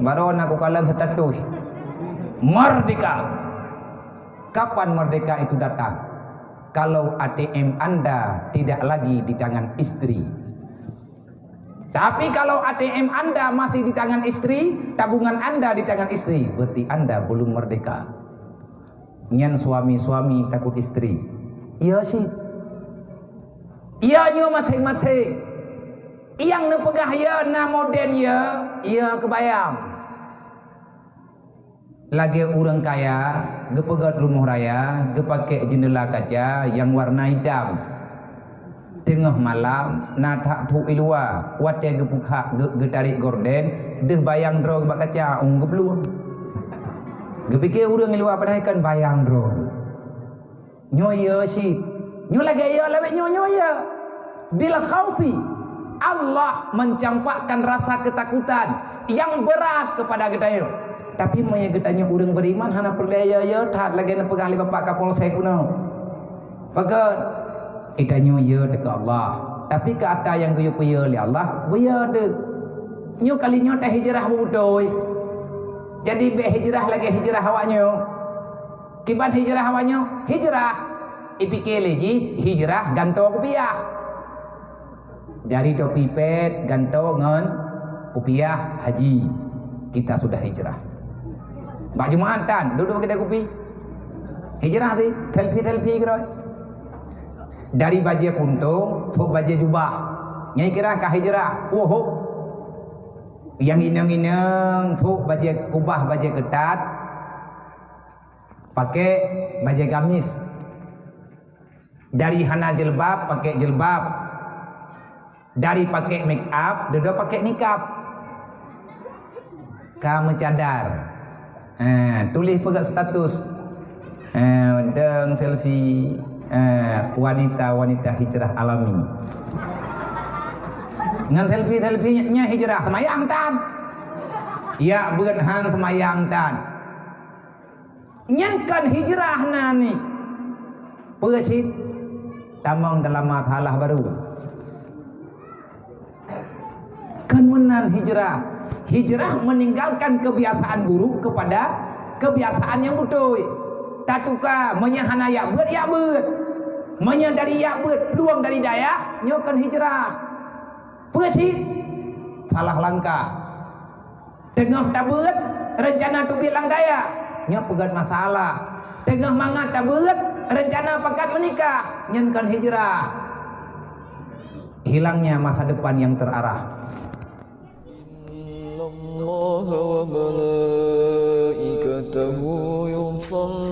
Baru aku kalah status merdeka. Kapan merdeka itu datang? Kalau ATM Anda tidak lagi di tangan istri. Tapi kalau ATM Anda masih di tangan istri, tabungan Anda di tangan istri, berarti Anda belum merdeka. Nyan suami-suami takut istri. Iya sih. Iya nyo mateng-mateng. Yang na pegah ya na moden ya, iya kebayang. Lagi orang kaya, gepegat rumah raya, gepake jendela kaca yang warna hitam. Tengah malam, natak tu ilua, wate gepuka getarik gorden, deh bayang drog bak kaca, ong gepluang. Gepikir orang ilua padahal bayang drog. Nyoya sih, nyo lagi ya, lewat nyoya. Bila khaufi, Allah mencampakkan rasa ketakutan yang berat kepada kita. Tapi maya getanya urang beriman hana perlaya ya tat lagi na pegah li bapak kapolsek kuno. Pakat itanyo ya dekat Allah. Tapi ke ata yang guyu puya li Allah, buya de. Nyo kalinya teh hijrah budoi. Jadi be hijrah lagi hijrah hawanyo. Kiban hijrah hawanyo, hijrah. Ipikir lagi hijrah ganto rupiah. Dari do pipet ganto ngon rupiah haji. Kita sudah hijrah. Bak Jumatan, duduk kedai kopi. Hijrah sih, telfi kira. Dari baju kuntung, tuk baju jubah. Nyai kira kah hijrah? Woho. Yang ineng-ineng, tuk baju kubah baju ketat. Pakai baju gamis. Dari hana jilbab, pakai jilbab. Dari pakai make up, duduk pakai nikab. Kamu cadar. Tulis pegang status deng selfie wanita hijrah alami. Ngan selfie-nya hijrah semayang tan. Ya beut han semayang tan. Nyankan hijrah nani. Peusit tamang dalam masalah baru. Kan menan hijrah. Hijrah meninggalkan kebiasaan buruk kepada kebiasaan yang betul. Tatuka menyahana ya beut. Menyadari ya beut, peluang dari daya, nyokan hijrah. Peusit salah langkah. Tengah tak beut, rencana tu bilang daya, nyo pegat masalah. Tengah mangat tak beut, rencana pakat menikah, nyenkan hijrah. Hilangnya masa depan yang terarah. الله وملائكته يصلون